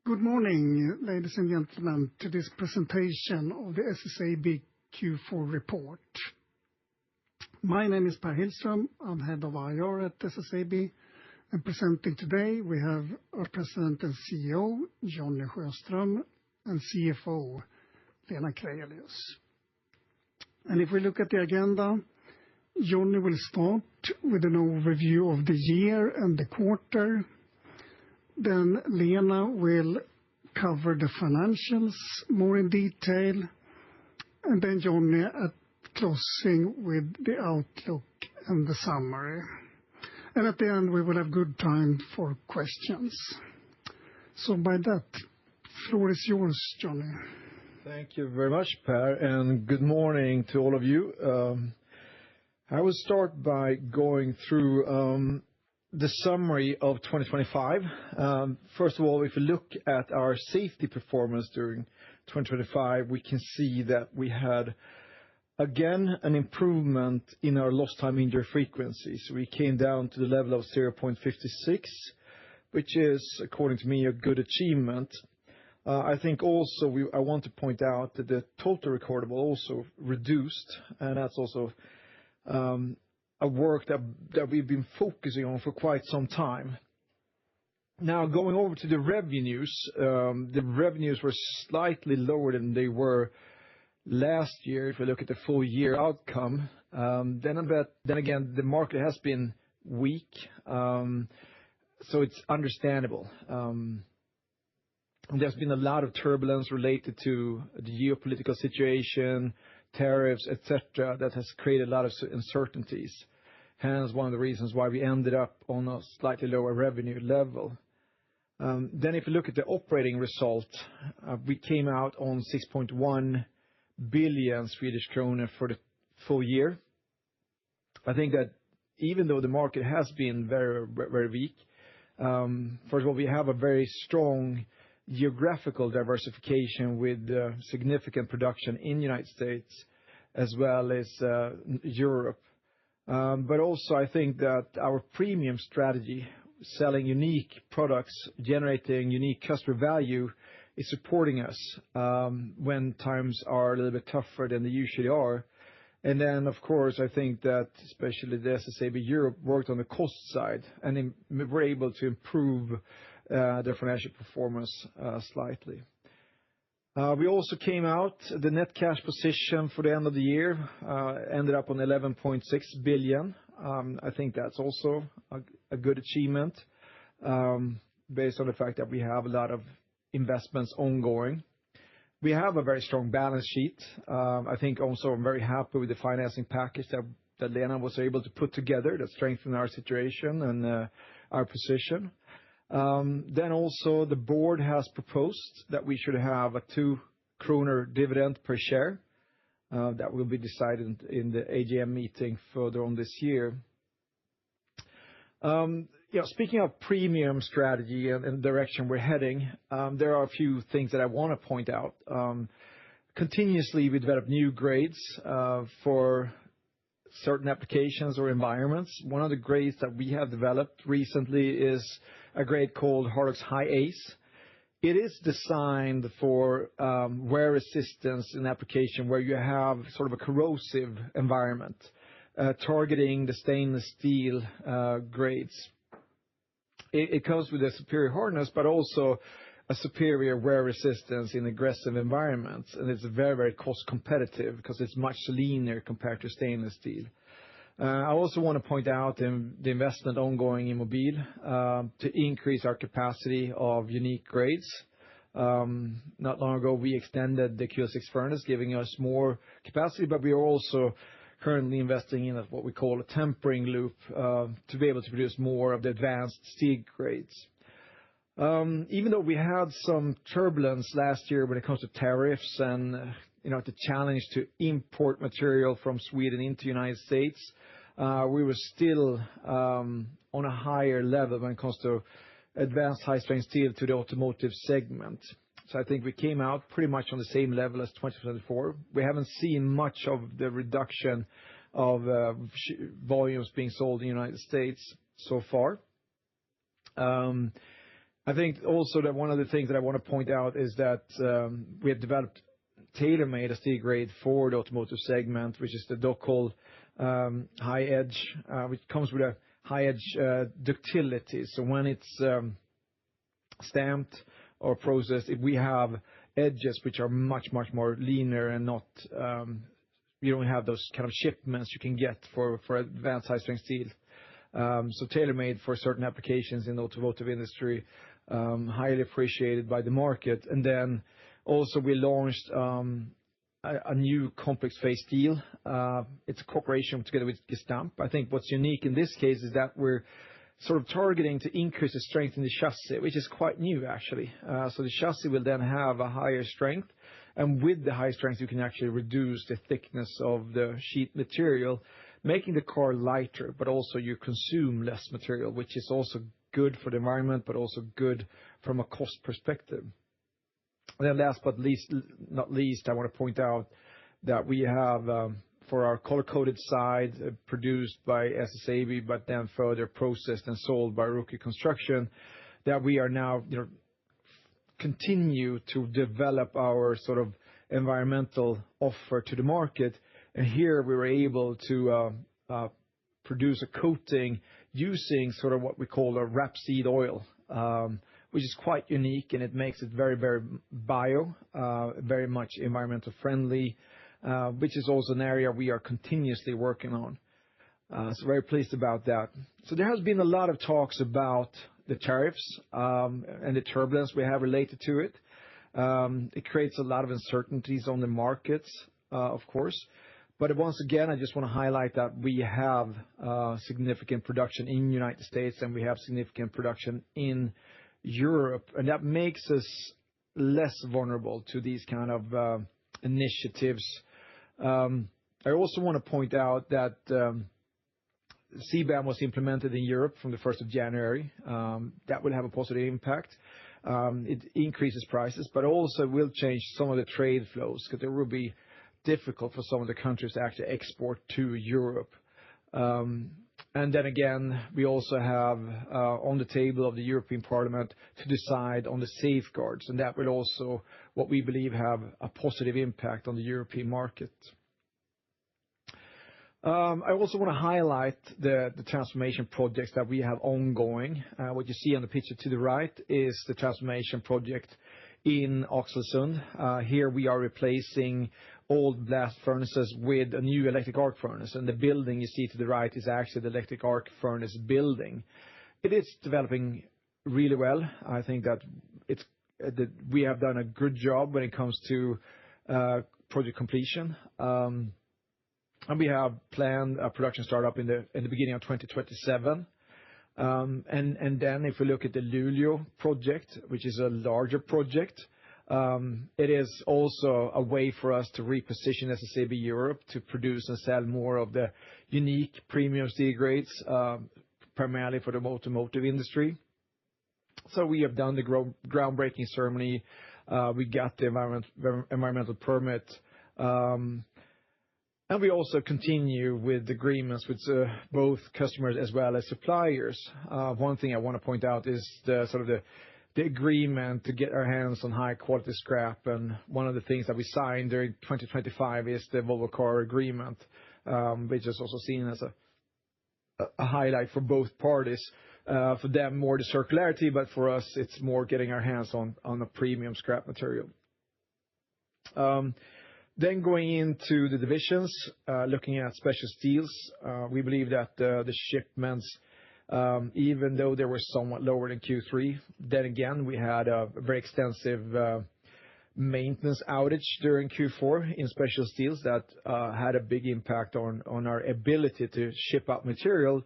Good morning, ladies and gentlemen, to this presentation of the SSAB Q4 report. My name is Per Hillström. I'm head of IR at SSAB, and presenting today we have our President and CEO, Johnny Sjöström, and CFO, Lena Krejelius. And if we look at the agenda, Johnny will start with an overview of the year and the quarter. Then Lena will cover the financials more in detail, and then Johnny at closing with the outlook and the summary. And at the end, we will have good time for questions. So by that, the floor is yours, Johnny. Thank you very much, Per, and good morning to all of you. I will start by going through the summary of 2025. First of all, if you look at our safety performance during 2025, we can see that we had, again, an improvement in our lost time injury frequency. So we came down to the level of 0.56, which is, according to me, a good achievement. I think also I want to point out that the total recordable also reduced, and that's also a work that we've been focusing on for quite some time. Now, going over to the revenues were slightly lower than they were last year. If you look at the full year outcome, then again, the market has been weak, so it's understandable. There's been a lot of turbulence related to the geopolitical situation, tariffs, etc., that has created a lot of uncertainties. Hence, one of the reasons why we ended up on a slightly lower revenue level. Then if you look at the operating result, we came out on 6.1 billion Swedish kronor for the full year. I think that even though the market has been very, very weak, first of all, we have a very strong geographical diversification with significant production in the United States as well as Europe. But also I think that our premium strategy, selling unique products, generating unique customer value, is supporting us when times are a little bit tougher than they usually are. And then, of course, I think that especially the SSAB Europe worked on the cost side, and we're able to improve their financial performance slightly. We also came out, the net cash position for the end of the year ended up on 11.6 billion. I think that's also a good achievement based on the fact that we have a lot of investments ongoing. We have a very strong balance sheet. I think also I'm very happy with the financing package that Lena was able to put together that strengthened our situation and our position. Then also the board has proposed that we should have a 2 kronor dividend per share. That will be decided in the AGM meeting further on this year. Speaking of premium strategy and direction we're heading, there are a few things that I want to point out. Continuously, we develop new grades for certain applications or environments. One of the grades that we have developed recently is a grade called Hardox High Ace. It is designed for wear resistance in application where you have sort of a corrosive environment, targeting the stainless steel grades. It comes with a superior hardness, but also a superior wear resistance in aggressive environments, and it's very, very cost competitive because it's much leaner compared to stainless steel. I also want to point out the investment ongoing in Mobile to increase our capacity of unique grades. Not long ago, we extended the Q6 furnace, giving us more capacity, but we are also currently investing in what we call a tempering loop to be able to produce more of the advanced steel grades. Even though we had some turbulence last year when it comes to tariffs and the challenge to import material from Sweden into the United States, we were still on a higher level when it comes to advanced high-strength steel to the automotive segment. So I think we came out pretty much on the same level as 2024. We haven't seen much of the reduction of volumes being sold in the United States so far. I think also that one of the things that I want to point out is that we have developed tailor-made a steel grade for the automotive segment, which is the Dockhold high edge, which comes with a high edge ductility. So when it's stamped or processed, if we have edges which are much more leaner and not you don't have those kind of shipments you can get for advanced high strength steel. So tailor-made for certain applications in the automotive industry, highly appreciated by the market. And then also we launched a new complex face steel. It's a cooperation together with Gestamp. I think what's unique in this case is that we're sort of targeting to increase the strength in the chassis, which is quite new actually. So the chassis will then have a higher strength, and with the high strength you can actually reduce the thickness of the sheet material, making the car lighter, but also you consume less material, which is also good for the environment, but also good from a cost perspective. And then last but not least, I want to point out that we have, for our color-coded side, produced by SSAB, but then further processed and sold by Rookie Construction, that we are now, continue to develop our sort of environmental offer to the market. And here we were able to produce a coating using sort of what we call a rapeseed oil, which is quite unique, and it makes it very bio, very much environmental friendly, which is also an area we are continuously working on. So very pleased about that. So there has been a lot of talks about the tariffs and the turbulence we have related to it. It creates a lot of uncertainties on the markets, of course. But once again, I just want to highlight that we have significant production in the United States, and we have significant production in Europe, and that makes us less vulnerable to these kind of initiatives. I also want to point out that CBAM was implemented in Europe from the 1st of January. That will have a positive impact. It increases prices, but also will change some of the trade flows, because it will be difficult for some of the countries to actually export to Europe. And then again, we also have on the table of the European Parliament to decide on the safeguards, and that will also, what we believe, have a positive impact on the European market. I also want to highlight the transformation projects that we have ongoing. What you see on the picture to the right is the transformation project in Oxelösund. Here we are replacing old blast furnaces with a new electric arc furnace, and the building you see to the right is actually the electric arc furnace building. It is developing really well. I think that we have done a good job when it comes to project completion. And we have planned a production startup in the beginning of 2027. And then if we look at the Luleå project, which is a larger project, it is also a way for us to reposition SSAB Europe to produce and sell more of the unique premium steel grades, primarily for the automotive industry. So we have done the groundbreaking ceremony. We got the environmental permit. And we also continue with agreements with both customers as well as suppliers. One thing I want to point out is the agreement to get our hands on high quality scrap. And one of the things that we signed during 2025 is the Volvo Car agreement, which is also seen as a highlight for both parties. For them, more the circularity, but for us, it's more getting our hands on a premium scrap material. Then going into the divisions, looking at special steels, we believe that the shipments, even though they were somewhat lower than Q3, then again, we had a very extensive maintenance outage during Q4 in special steels that had a big impact on our ability to ship out material.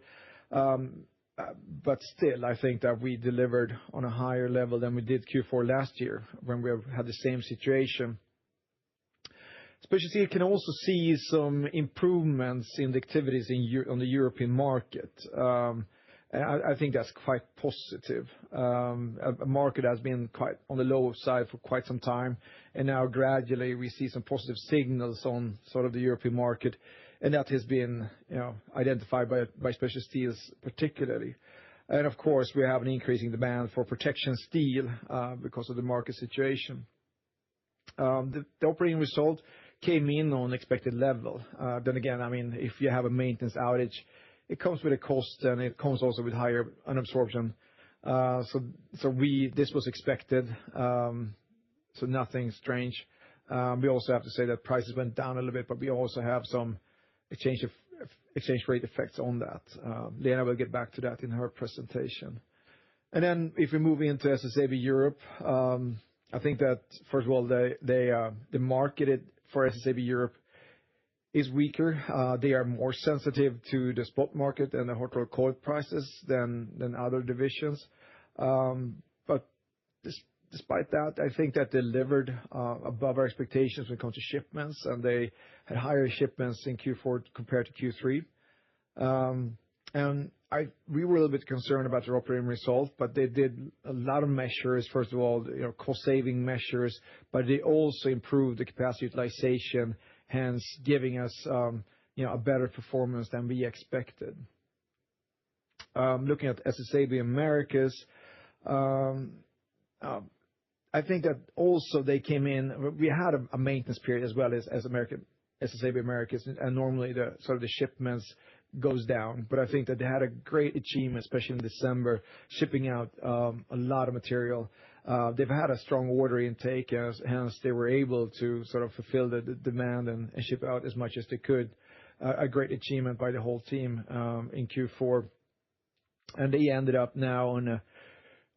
But still, I think that we delivered on a higher level than we did Q4 last year when we had the same situation. Special steel can also see some improvements in the activities on the European market. I think that's quite positive. A market has been quite on the low side for quite some time, and now gradually we see some positive signals on sort of the European market, and that has been identified by special steels particularly. And of course, we have an increasing demand for protection steel because of the market situation. The operating result came in on expected level. Then again, I mean, if you have a maintenance outage, it comes with a cost, and it comes also with higher unabsorption. This was expected, so nothing strange. We also have to say that prices went down a little bit, but we also have some exchange rate effects on that. Lena will get back to that in her presentation. And then if we move into SSAB Europe, I think that, first of all, the market for SSAB Europe is weaker. They are more sensitive to the spot market and the hot-rolled coil prices than other divisions. But despite that, I think that they delivered above our expectations when it comes to shipments, and they had higher shipments in Q4 compared to Q3. And we were a little bit concerned about their operating result, but they did a lot of measures. First of all, cost-saving measures, but they also improved the capacity utilization, hence giving us a better performance than we expected. Looking at SSAB Americas, I think that also they came in. We had a maintenance period as well as SSAB Americas, and normally the shipments goes down. But I think that they had a great achievement, especially in December, shipping out a lot of material. They've had a strong order intake, hence they were able to sort of fulfill the demand and ship out as much as they could. A great achievement by the whole team in Q4, and they ended up now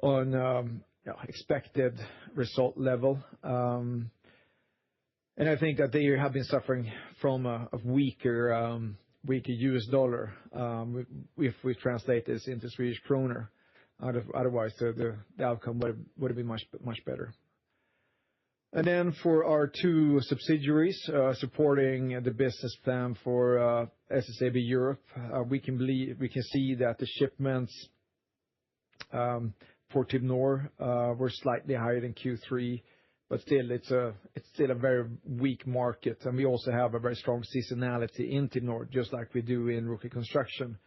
on expected result level. And I think that they have been suffering from a weaker US dollar, if we translate this into Swedish krona. Otherwise, the outcome would have been much better. And then for our two subsidiaries supporting the business plan for SSAB Europe, we can see that the shipments for Timnor were slightly higher than Q3, but still it's still a very weak market, and we also have a very strong seasonality in Timnor, just like we do in Rookie Construction.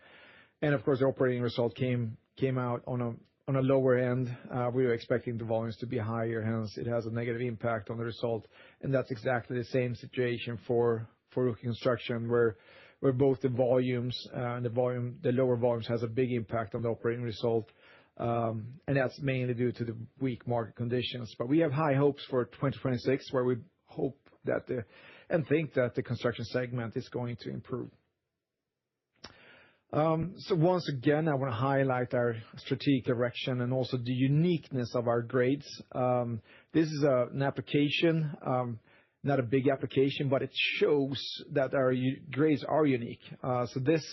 And of course, the operating result came out on a lower end. We were expecting the volumes to be higher, hence it has a negative impact on the result. And that's exactly the same situation for Rookie Construction, where both the volumes and the lower volumes has a big impact on the operating result. And that's mainly due to the weak market conditions. But we have high hopes for 2026, where we hope and think that the construction segment is going to improve. So once again, I want to highlight our strategic direction and also the uniqueness of our grades. This is an application, not a big application, but it shows that our grades are unique. So this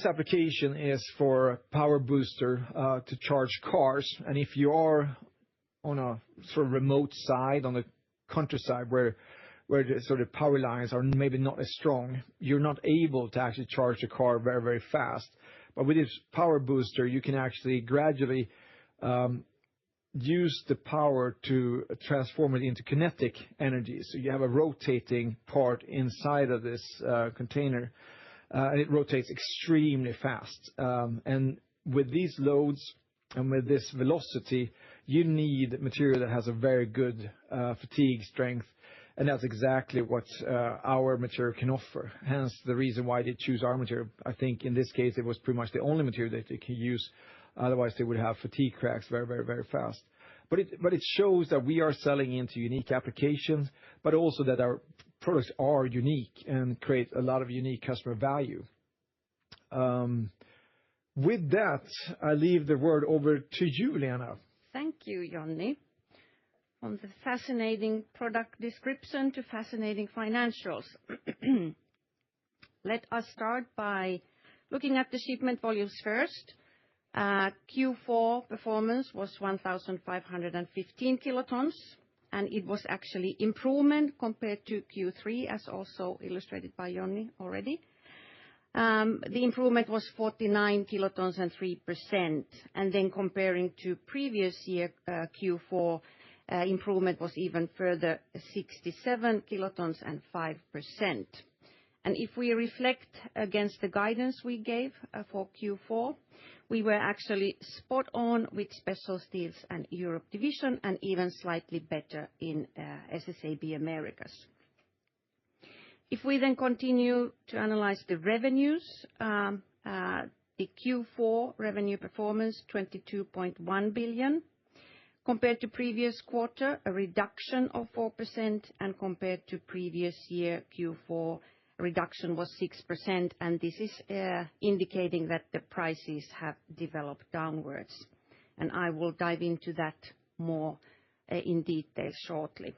application is for a power booster to charge cars. And if you are on a sort of remote side, on the countryside where the sort of power lines are maybe not as strong, you're not able to actually charge the car very, very fast. But with this power booster, you can actually gradually use the power to transform it into kinetic energy. So you have a rotating part inside of this container, and it rotates extremely fast. And with these loads and with this velocity, you need material that has a very good fatigue strength. And that's exactly what our material can offer. Hence, the reason why they choose our material. I think in this case, it was pretty much the only material that they can use. Otherwise, they would have fatigue cracks very, very, very fast. But it shows that we are selling into unique applications, but also that our products are unique and create a lot of unique customer value. With that, I leave the word over to you, Lena. Thank you, Johnny. From the fascinating product description to fascinating financials. Let us start by looking at the shipment volumes first. Q4 performance was 1,515 kilotons, and it was actually improvement compared to Q3, as also illustrated by Johnny already. The improvement was 49 kilotons and 3%. And then comparing to previous year, Q4, improvement was even further, 67 kilotons and 5%. And if we reflect against the guidance we gave for Q4, We were actually spot on with Special Steels and Europe division, and even slightly better in SSAB Americas. If we then continue to analyze the revenues, the Q4 revenue performance, 22.1 billion. Compared to previous quarter, a reduction of 4%, and compared to previous year, Q4, reduction was 6%, and this is indicating that the prices have developed downwards. And I will dive into that more in detail shortly.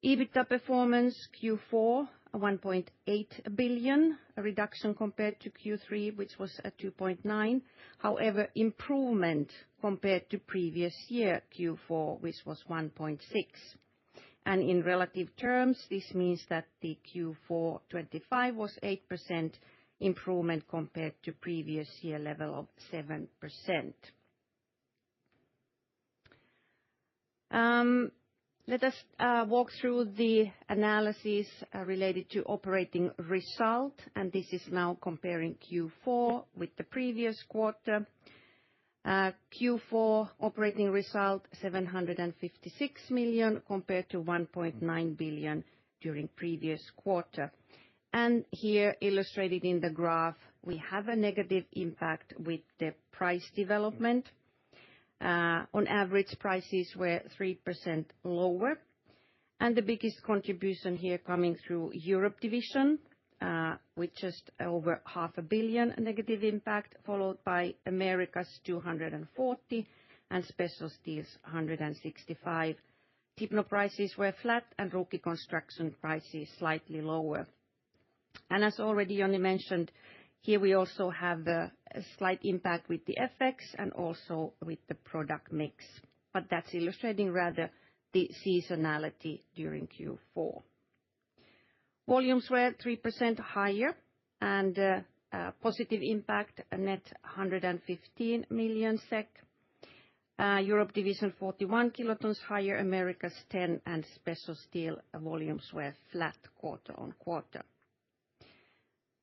EBITDA performance, Q4, 1.8 billion, a reduction compared to Q3, which was at 2.9. However, improvement compared to previous year, Q4, which was 1.6. And in relative terms, this means that the Q4 25 was 8% improvement compared to previous year level of 7%. Let us walk through the analysis related to operating result, and this is now comparing Q4 with the previous quarter. Q4 operating result 756 million compared to 1.9 billion during previous quarter. And here illustrated in the graph, we have a negative impact with the price development. On average, prices were 3% lower, and the biggest contribution here coming through Europe division, with just over 500 million negative impact, followed by Americas 240 and Special Steels 165. Tipno prices were flat and Ruukki construction prices slightly lower. And as already Joni mentioned, here we also have a slight impact with the FX and also with the product mix, but that's illustrating rather the seasonality during Q4. Volumes were 3% higher, and positive impact, a net 115 million SEK. Europe division 41 kilotons higher, Americas 10, and Special Steel volumes were flat quarter-on-quarter.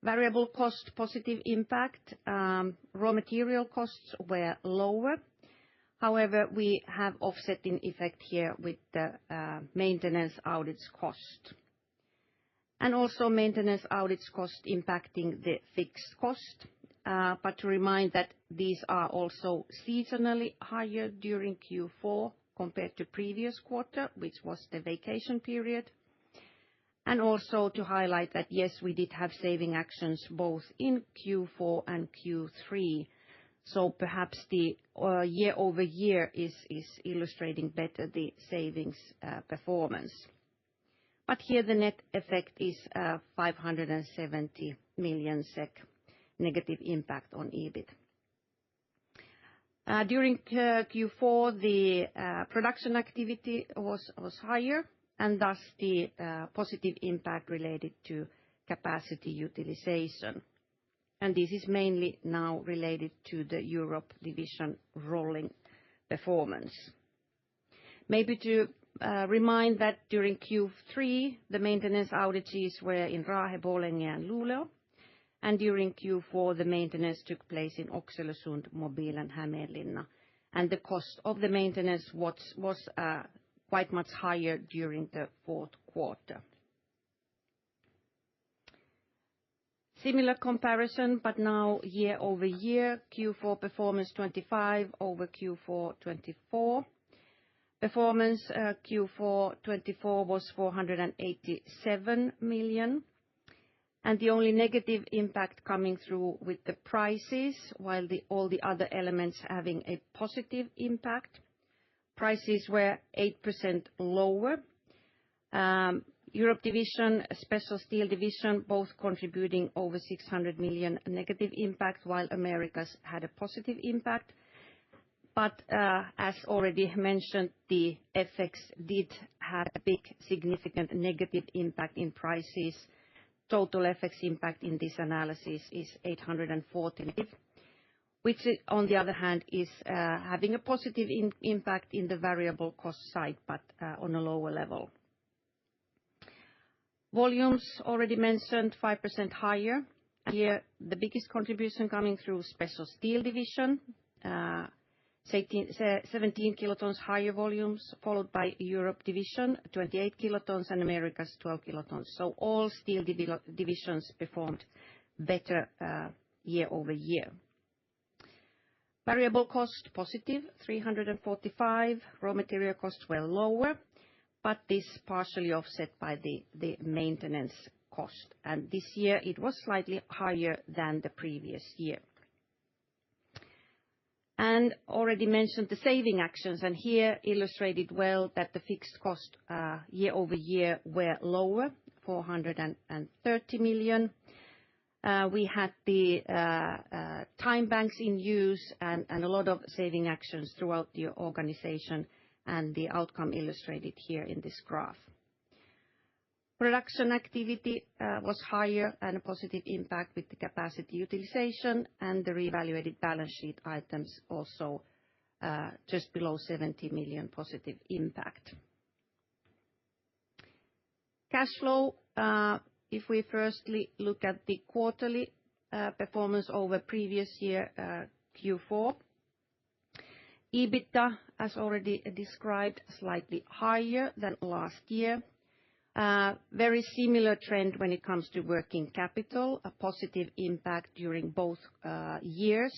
Variable cost positive impact, raw material costs were lower. However, we have offsetting effect here with the maintenance outage cost. And also maintenance outage cost impacting the fixed cost. But to remind that these are also seasonally higher during Q4 compared to previous quarter, which was the vacation period. And also to highlight that, yes, we did have saving actions both in Q4 and Q3. So perhaps the year-over-year is illustrating better the savings performance. But here the net effect is 570 million SEK negative impact on EBIT. During Q4, the production activity was higher, and thus the positive impact related to capacity utilization. And this is mainly now related to the Europe division rolling performance. Maybe to remind that during Q3, the maintenance outages were in Raahe, Borlänge, and Luleå. And during Q4, the maintenance took place in Oxelösund, Mobile, and Hämeenlinna. And the cost of the maintenance was quite much higher during the fourth quarter. Similar comparison, but now year-over-year, Q4 performance 25 over Q4 24. Performance Q4 24 was 487 million. And the only negative impact coming through with the prices, while all the other elements having a positive impact. Prices were 8% lower. Europe division, Special Steel division, both contributing over 600 million negative impact, while Americas had a positive impact. But as already mentioned, the FX did have a big significant negative impact in prices. Total FX impact in this analysis is 840 million, which on the other hand is having a positive impact in the variable cost side, but on a lower level. Volumes already mentioned 5% higher, Here, the biggest contribution coming through Special Steel division, 17 kilotons higher volumes, followed by Europe division, 28 kilotons, and Americas, 12 kilotons. So all steel divisions performed better year-over-year. Variable cost positive, 345. Raw material costs were lower, but this partially offset by the maintenance cost. And this year it was slightly higher than the previous year. And already mentioned the saving actions, and here illustrated well that the fixed cost year-over-year were lower, 430 million. We had the time banks in use and a lot of saving actions throughout the organization, and the outcome illustrated here in this graph. Production activity was higher and a positive impact with the capacity utilization, and the reevaluated balance sheet items also just below 70 million positive impact. Cash flow, if we firstly look at the quarterly performance over previous year Q4, EBITDA, as already described, slightly higher than last year. Very similar trend when it comes to working capital, a positive impact during both years.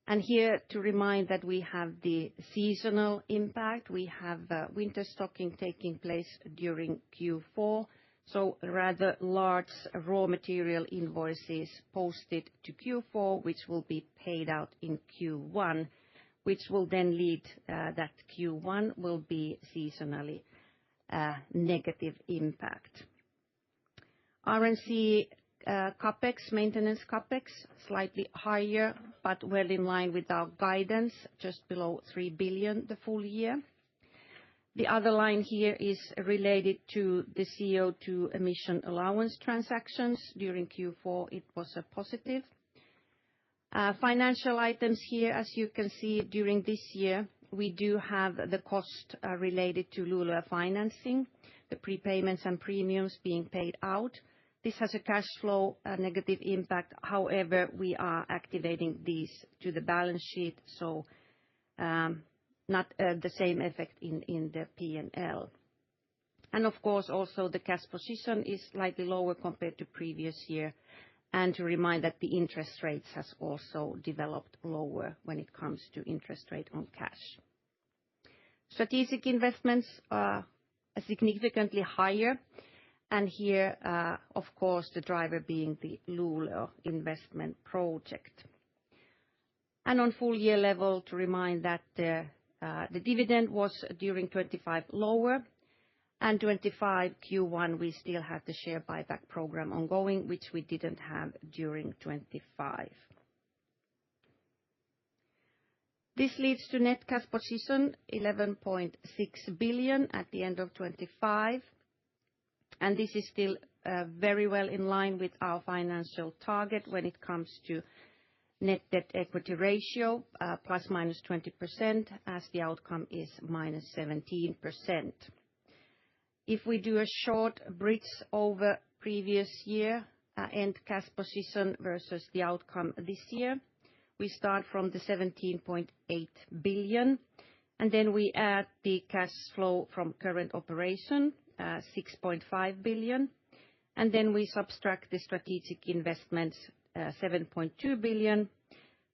And here to remind that we have the seasonal impact. We have winter stocking taking place during Q4, so rather large raw material invoices posted to Q4, which will be paid out in Q1, which will then lead that Q1 will be seasonally negative impact. R&C CapEx, maintenance CapEx, slightly higher, but well in line with our guidance, just below 3 billion the full year. The other line here is related to the CO2 emission allowance transactions. During Q4, it was a positive. Financial items here, as you can see, during this year, we do have the cost related to Luleå financing, the prepayments and premiums being paid out. This has a cash flow negative impact. However, we are activating these to the balance sheet, so not the same effect in the P&L. And of course, also the cash position is slightly lower compared to previous year. And to remind that the interest rates has also developed lower when it comes to interest rate on cash. Strategic investments are significantly higher, and here, of course, the driver being the Luleå investment project. And on full year level, to remind that the dividend was during 25 lower, and 25 Q1 we still had the share buyback program ongoing, which we didn't have during 25. This leads to net cash position 11.6 billion at the end of 25, and this is still very well in line with our financial target when it comes to net debt equity ratio, plus minus 20%, as the outcome is minus 17%. If we do a short bridge over previous year end cash position versus the outcome this year, we start from the 17.8 billion, and then we add the cash flow from current operation, 6.5 billion, and then we subtract the strategic investments, 7.2 billion,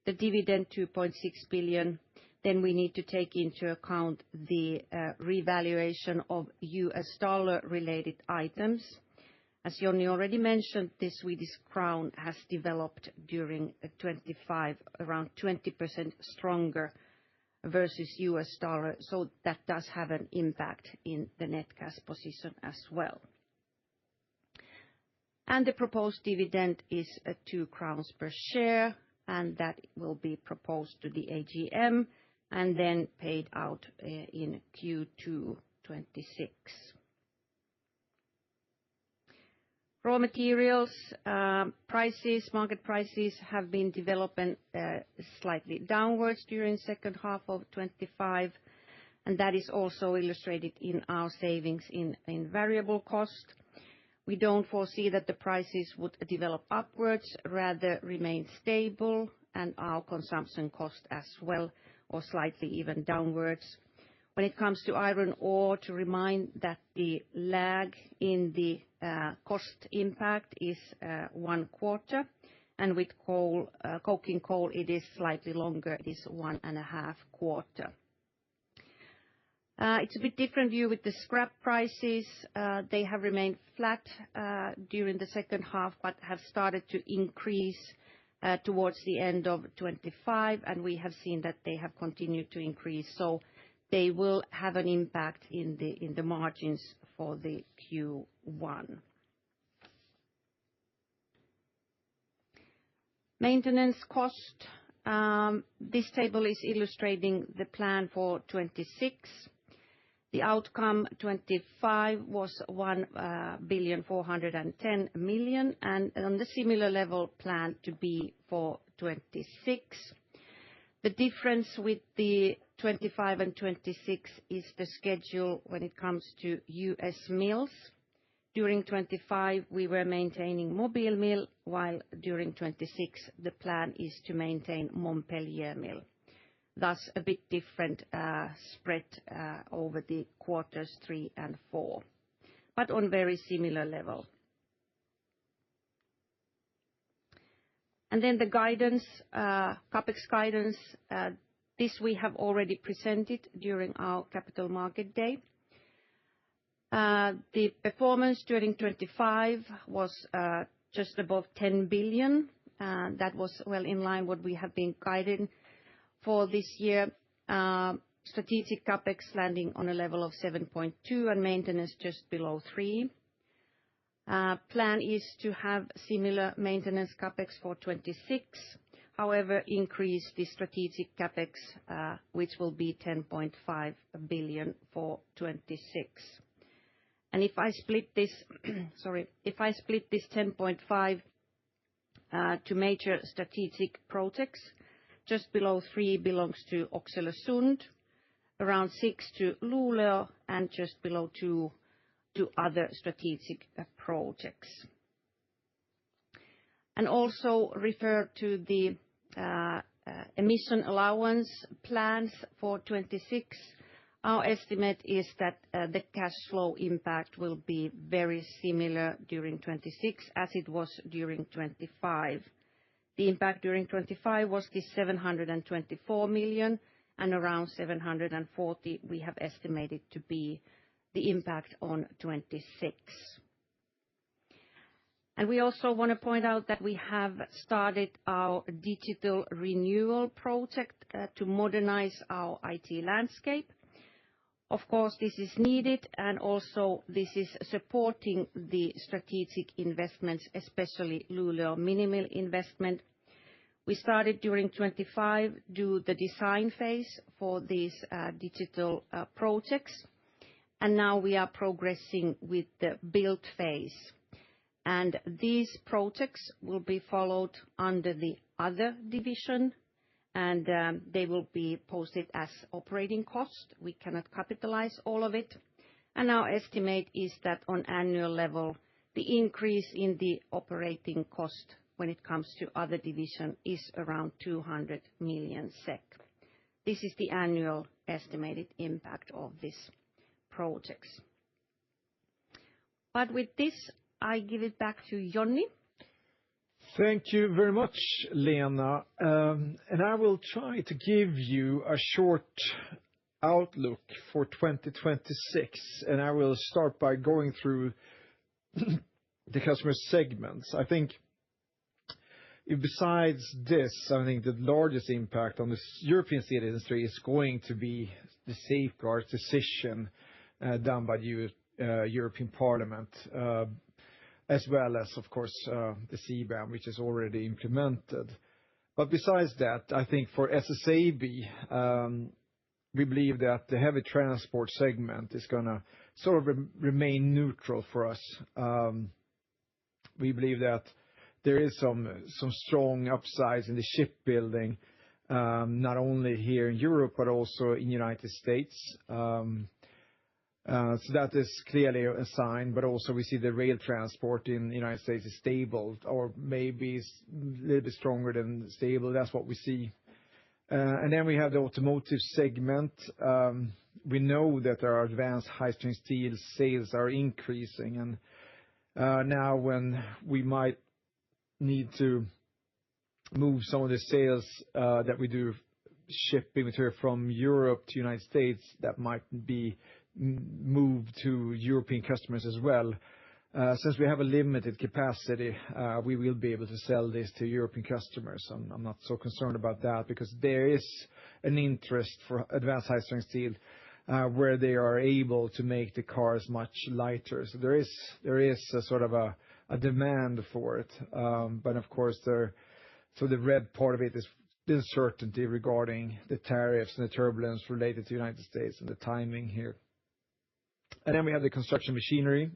the dividend 2.6 billion. Then we need to take into account the revaluation of US dollar-related items. As Jonni already mentioned, the Swedish crown has developed during 25 around 20% stronger versus US dollar, so that does have an impact in the net cash position as well. And the proposed dividend is 2 crowns per share, and that will be proposed to the AGM and then paid out in Q2 26. Raw materials prices, market prices have been developing slightly downwards during second half of 25, and that is also illustrated in our savings in variable cost. We don't foresee that the prices would develop upwards, rather remain stable, and our consumption cost as well, or slightly even downwards. When it comes to iron ore, to remind that the lag in the cost impact is 1 quarter, and with coal, coking coal, it is slightly longer, it is 1.5 quarter. It's a bit different view with the scrap prices. They have remained flat during the second half, but have started to increase towards the end of 2025, and we have seen that they have continued to increase. So they will have an impact in the margins for the Q1. Maintenance cost. This table is illustrating the plan for 2026. The outcome 2025 was 1,410 million, and on the similar level planned to be for 2026. The difference with the 2025 and 2026 is the schedule when it comes to U.S. mills. During 2025, we were maintaining Mobile mill, while during 2026, the plan is to maintain Montpellier mill. Thus, a bit different spread over the quarters 3 and 4, but on very similar level. And then the guidance, CapEx guidance, this we have already presented during our Capital Market Day. The performance during 2025 was just above 10 billion. That was well in line what we have been guiding for this year. Strategic CapEx landing on a level of 7.2 and maintenance just below 3. Plan is to have similar maintenance CapEx for 2026. However, increase the strategic CapEx, which will be 10.5 billion for 2026. And if I split this, if I split this 10.5 to major strategic projects, just below 3 belongs to Oxelösund, around 6 to Luleå, and just below 2 to other strategic projects. And also refer to the emission allowance plans for 2026. Our estimate is that the cash flow impact will be very similar during 2026 as it was during 2025. The impact during 2025 was 724 million, and around 740 we have estimated to be the impact on 2026. And we also want to point out that we have started our digital renewal project to modernize our IT landscape. Of course, this is needed, and also this is supporting the strategic investments, especially Luleå mini mill investment. We started during 2025, do the design phase for these digital projects, and now we are progressing with the build phase. And these projects will be followed under the other division, and they will be posted as operating cost. We cannot capitalize all of it. And our estimate is that on annual level, the increase in the operating cost when it comes to other division is around 200 million SEK. This is the annual estimated impact of these projects. But with this, I give it back to Johnny. Thank you very much, Lena. And I will try to give you a short outlook for 2026, and I will start by going through the customer segments. I think besides this, I think the largest impact on the European steel industry is going to be the safeguard decision done by the European Parliament, as well as, of course, the CBAM, which is already implemented. But besides that, I think for SSAB, we believe that the heavy transport segment is going to sort of remain neutral for us. We believe that there is some strong upsides in the shipbuilding, not only here in Europe, but also in the United States. So that is clearly a sign, but also we see the rail transport in the United States is stable or maybe a little bit stronger than stable. That's what we see. And then we have the automotive segment. We know that our advanced high-strength steel sales are increasing, and now when we might need to move some of the sales that we do shipping material from Europe to United States, that might be moved to European customers as well. Since we have a limited capacity, we will be able to sell this to European customers. I'm not so concerned about that because there is an interest for advanced high-strength steel, where they are able to make the cars much lighter. So there is a sort of a demand for it. But of course, the red part of it is the uncertainty regarding the tariffs and the turbulence related to the United States and the timing here. And then we have the construction machinery.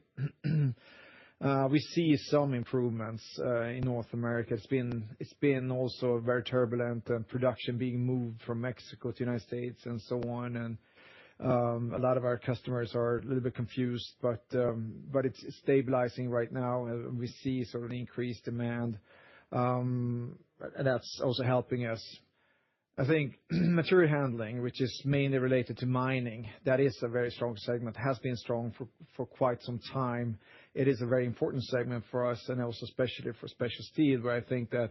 We see some improvements in North America. It's been also very turbulent, and production being moved from Mexico to the United States and so on. And a lot of our customers are a little bit confused, but it's stabilizing right now. We see sort of an increased demand, and that's also helping us. I think material handling, which is mainly related to mining, that is a very strong segment, has been strong for quite some time. It is a very important segment for us, and also especially for special steel, where I think that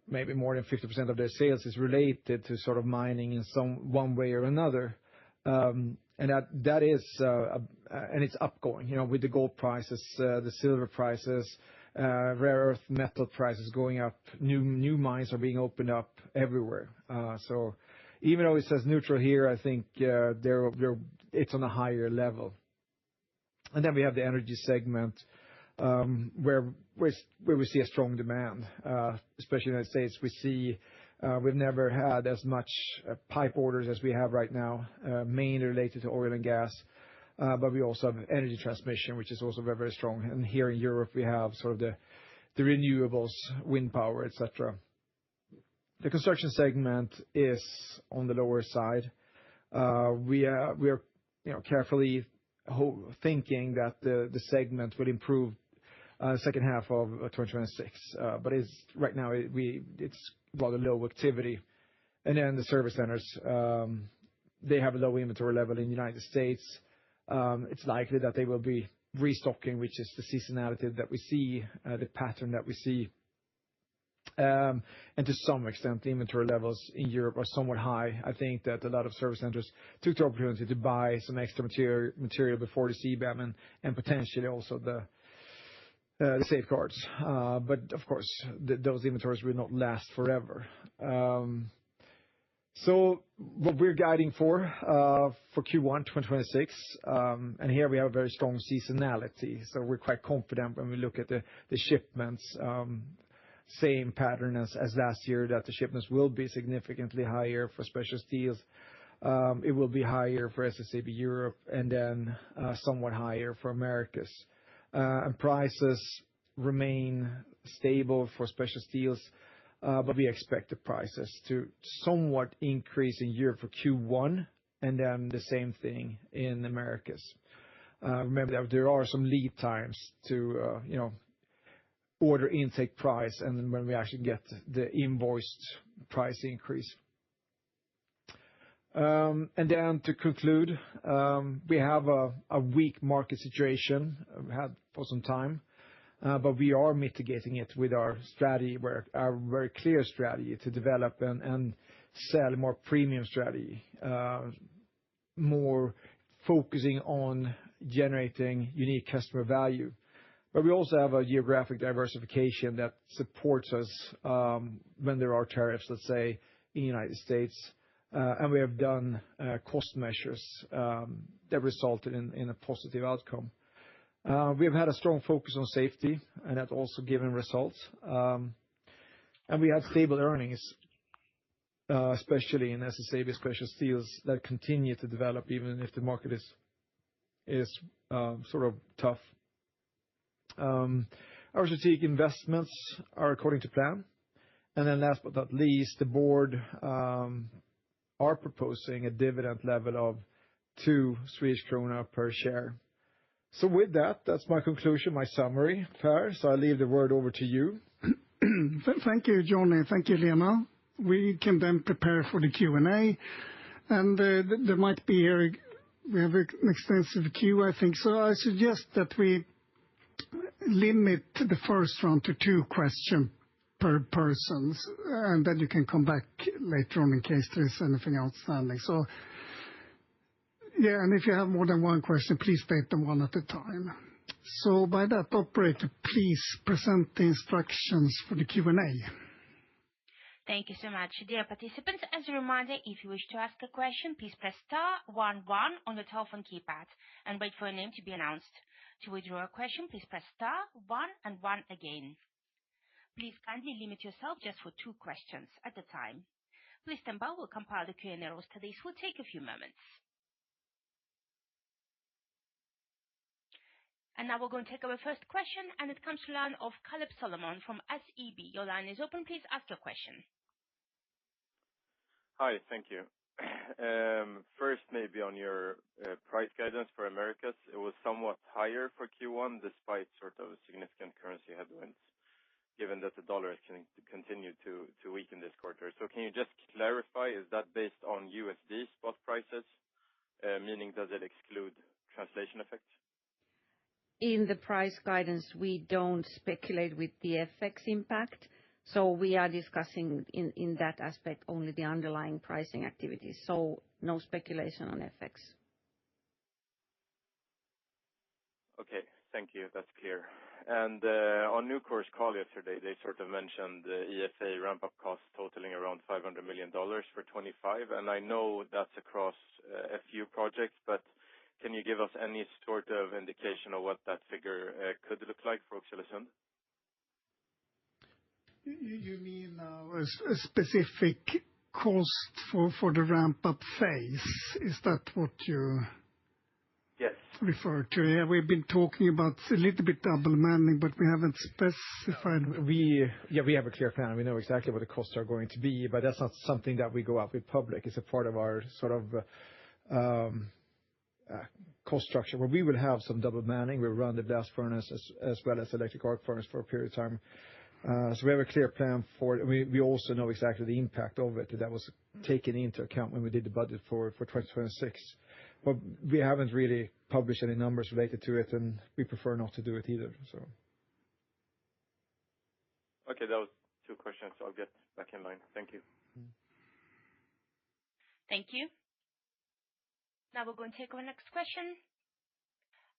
maybe more than 50% of their sales is related to sort of mining in one way or another. And that is, and it's upgoing, with the gold prices, the silver prices, rare earth metal prices going up. New mines are being opened up everywhere. So even though it says neutral here, I think it's on a higher level. And then we have the energy segment, where we see a strong demand, especially in the United States. We've never had as much pipe orders as we have right now, mainly related to oil and gas. But we also have energy transmission, which is also very, very strong. And here in Europe, we have sort of the renewables, wind power, etc. The construction segment is on the lower side. We are carefully thinking that the segment will improve second half of 2026. But right now it's rather low activity. And then the service centers, they have a low inventory level in the United States. It's likely that they will be restocking, which is the seasonality that we see, the pattern that we see. And to some extent, the inventory levels in Europe are somewhat high. I think that a lot of service centers took the opportunity to buy some extra material before the CBAM and potentially also the safeguards. But of course, those inventories will not last forever. So what we're guiding for Q1 2026 and here we have a very strong seasonality. So we're quite confident when we look at the shipments, same pattern as last year, that the shipments will be significantly higher for special steels. It will be higher for SSAB Europe, and then somewhat higher for Americas. And prices remain stable for special steels. But we expect the prices to somewhat increase in Europe for Q1, and then the same thing in Americas. Remember that there are some lead times to, order intake price and when we actually get the invoiced price increase. And then to conclude, we have a weak market situation we've had for some time. But we are mitigating it with our strategy, our very clear strategy to develop and sell a more premium strategy, more focusing on generating unique customer value. But we also have a geographic diversification that supports us when there are tariffs, let's say, in the United States. And we have done cost measures that resulted in a positive outcome. We have had a strong focus on safety, and that's also given results. And we have stable earnings, especially in SSAB Special Steels, that continue to develop even if the market is sort of tough. Our strategic investments are according to plan. And then last but not least, the board are proposing a dividend level of 2 Swedish krona per share. So with that, that's my conclusion, my summary, Per. So I leave the word over to you. Thank you, Johnny. Thank you, Lena. We can then prepare for the Q&A. And there might be here, we have an extensive queue, I think. So I suggest that we limit the first round to 2 questions per person. And then you can come back later on in case there is anything outstanding. So, yeah, and if you have more than 1 question, please state them one at a time. So by that, operator, please present the instructions for the Q&A. Thank you so much. Dear participants, as a reminder, if you wish to ask a question, please press star 11 on your telephone keypad and wait for your name to be announced. To withdraw a question, please press star 1 and 1 again. Please kindly limit yourself just for 2 questions at a time. Please stand by, we'll compile the Q&A roster. This will take a few moments. And now we're going to take our first question, and it comes to the line of Caleb Solomon from SEB. Your line is open. Please ask your question. Hi, thank you. First, maybe on your price guidance for Americas, it was somewhat higher for Q1 despite sort of significant currency headwinds, given that the dollar has continued to weaken this quarter. So can you just clarify, is that based on USD spot prices, meaning does it exclude translation effects? In the price guidance, we don't speculate with the FX impact. So we are discussing in that aspect only the underlying pricing activities. So no speculation on FX. Okay, thank you. That's clear. And on Nucor's call yesterday, they sort of mentioned the ESA ramp-up costs totaling around $500 million for 25. And I know that's across a few projects, but can you give us any sort of indication of what that figure could look like for Oxelösund? You mean a specific cost for the ramp-up phase? Is that what you refer to? Yeah, we've been talking about a little bit double manning, but we haven't specified. We have a clear plan. We know exactly what the costs are going to be, but that's not something that we go out with public. It's a part of our sort of cost structure where we will have some double manning. We'll run the blast furnace as well as electric arc furnace for a period of time. So we have a clear plan for it. We also know exactly the impact of it that was taken into account when we did the budget for 2026. But we haven't really published any numbers related to it, and we prefer not to do it either. So. Okay, that was 2 questions. So I'll get back in line. Thank you. Thank you. Now we're going to take our next question.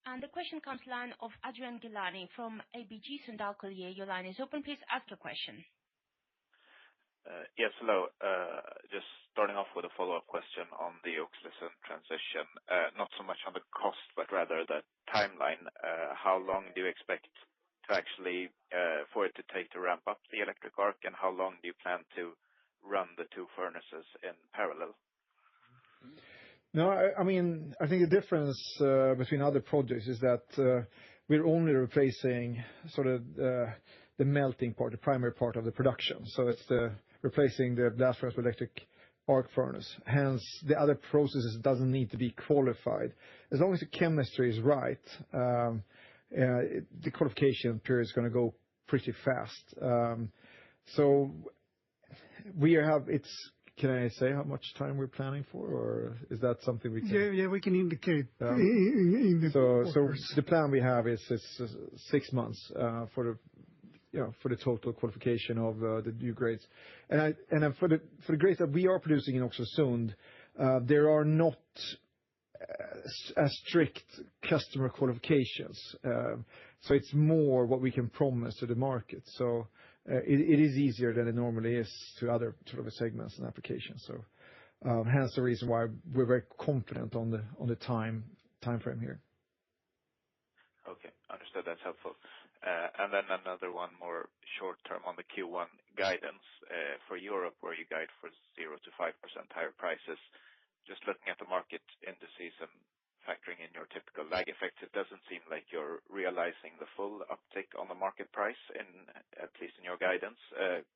And the question comes to the line of Adrian Gilani from ABG Sundal Collier. Your line is open. Please ask your question. Yes, hello. Just starting off with a follow-up question on the Oxelösund transition. Not so much on the cost, but rather the timeline. How long do you expect to actually for it to take to ramp up the electric arc, and how long do you plan to run the 2 furnaces in parallel? No, I mean, I think the difference between other projects is that we're only replacing sort of the melting part, the primary part of the production. So it's replacing the blast furnace with electric arc furnace. Hence, the other processes doesn't need to be qualified. As long as the chemistry is right, the qualification period is going to go pretty fast. So we have Can I say how much time we're planning for, or is that something we can? Yeah, we can indicate. So the plan we have is 6 months for the total qualification of the new grades, and for the grades that we are producing in Oxelösund, there are not as strict customer qualifications. So it's more what we can promise to the market. So it is easier than it normally is to other sort of segments and applications. So hence the reason why we're very confident on the time frame here. Okay, understood. That's helpful. And then another one more short term on the Q1 guidance for Europe, where you guide for 0 to 5% higher prices. Just looking at the market indices and factoring in your typical lag effects, it doesn't seem like you're realizing the full uptick on the market price, at least in your guidance.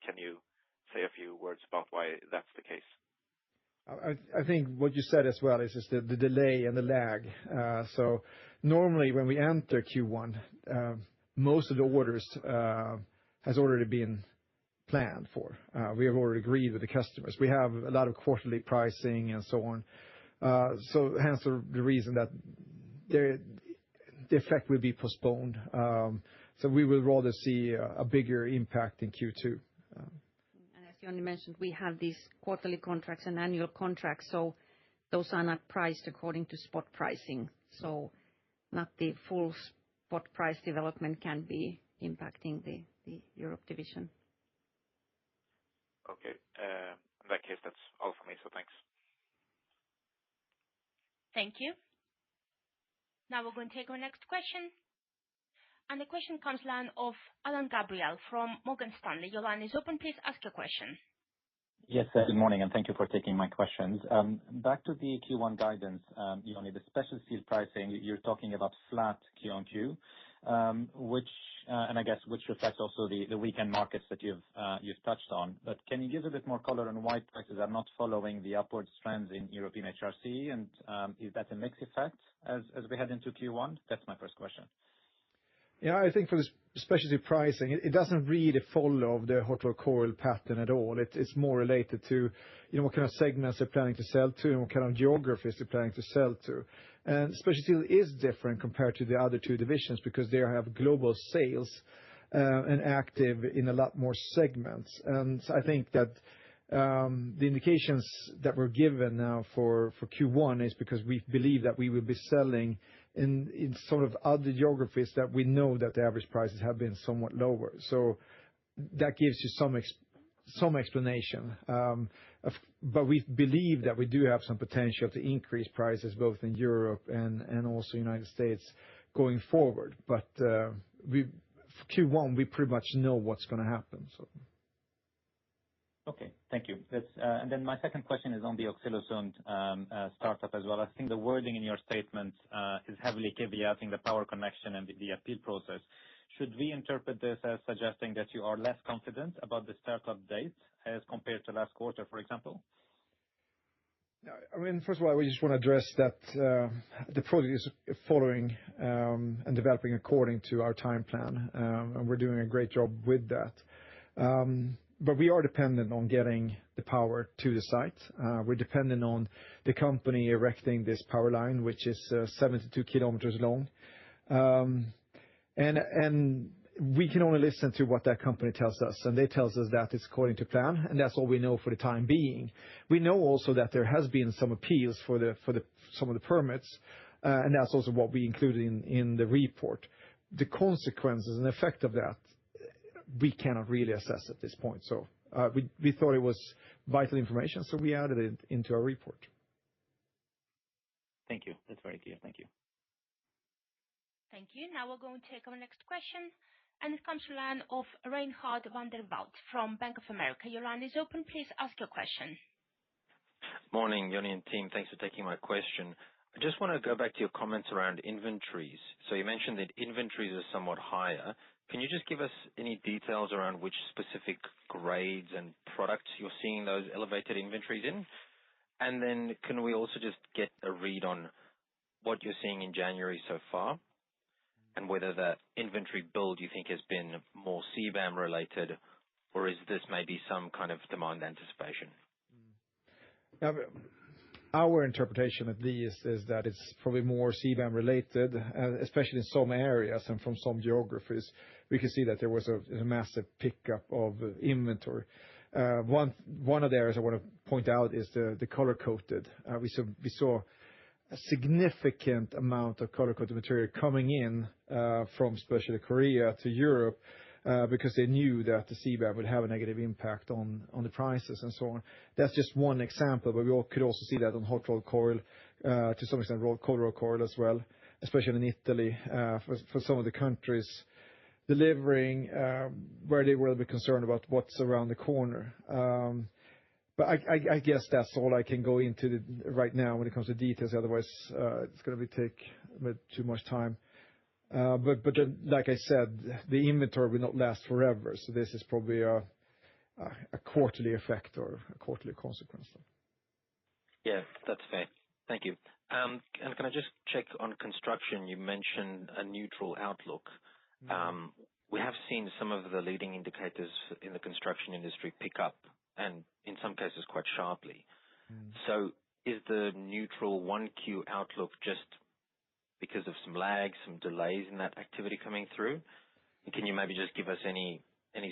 Can you say a few words about why that's the case? I think what you said as well is just the delay and the lag. So normally when we enter Q1, most of the orders has already been planned for. We have already agreed with the customers. We have a lot of quarterly pricing and so on. So hence the reason that the effect will be postponed. So we will rather see a bigger impact in Q2. As Johnny mentioned, we have these quarterly contracts and annual contracts, so those are not priced according to spot pricing. So not the full spot price development can be impacting the Europe division. Okay. In that case, that's all for me, so thanks. Thank you. Now we're going to take our next question. And the question comes line of Alan Gabriel from Morgan Stanley. Your line is open. Please ask your question. Yes, good morning, and thank you for taking my questions. Back to the Q1 guidance, Johnny, the special steel pricing, you're talking about flat Q-on-Q, which, and I guess which reflects also the weekend markets that you've touched on. But can you give a bit more color on why prices are not following the upward trends in European HRC? And is that a mixed effect as we head into Q1? That's my first question. Yeah, I think for the specialty pricing, it doesn't really follow the hot rolled coil pattern at all. It's more related to, what kind of segments they're planning to sell to and what kind of geographies they're planning to sell to. And specialty steel is different compared to the other two divisions because they have global sales and active in a lot more segments. And I think that the indications that were given now for Q1 is because we believe that we will be selling in sort of other geographies that we know that the average prices have been somewhat lower. So that gives you some explanation. But we believe that we do have some potential to increase prices both in Europe and also United States going forward. But for Q1, we pretty much know what's going to happen. So. Okay, thank you. And then my second question is on the Oxelösund startup as well. I think the wording in your statement is heavily caveating the power connection and the appeal process. Should we interpret this as suggesting that you are less confident about the startup date as compared to last quarter, for example? I mean, first of all, we just want to address that the project is following and developing according to our time plan, and we're doing a great job with that. But we are dependent on getting the power to the site. We're dependent on the company erecting this power line, which is 72 kilometers long. And we can only listen to what that company tells us, and they tell us that it's according to plan, and that's all we know for the time being. We know also that there has been some appeals for some of the permits, and that's also what we included in the report. The consequences and effect of that, we cannot really assess at this point. So we thought it was vital information, so we added it into our report. Thank you. That's very clear. Thank you. Thank you. Now we're going to take our next question. And it comes to the line of Reinhard van der Walt from Bank of America. Your line is open. Please ask your question. Morning, Johnny and team. Thanks for taking my question. I just want to go back to your comments around inventories. So you mentioned that inventories are somewhat higher. Can you just give us any details around which specific grades and products you're seeing those elevated inventories in? And then can we also just get a read on what you're seeing in January so far, and whether that inventory build you think has been more CBAM related, or is this maybe some kind of demand anticipation? Our interpretation at least is that it's probably more CBAM related, especially in some areas and from some geographies. We can see that there was a massive pickup of inventory. One of the areas I want to point out is the color coated. We saw a significant amount of color coated material coming in from especially Korea to Europe because they knew that the CBAM would have a negative impact on the prices and so on. That's just one example, but we could also see that on hot rolled coil, to some extent cold rolled coil as well, especially in Italy, for some of the countries delivering where they were a bit concerned about what's around the corner. But I guess that's all I can go into right now when it comes to details. Otherwise, it's going to take a bit too much time. But like I said, the inventory will not last forever. So this is probably a quarterly effect or a quarterly consequence. Yeah, that's fair. Thank you. And can I just check on construction? You mentioned a neutral outlook. We have seen some of the leading indicators in the construction industry pick up, and in some cases quite sharply. So is the neutral 1Q outlook just because of some lags, some delays in that activity coming through? And can you maybe just give us any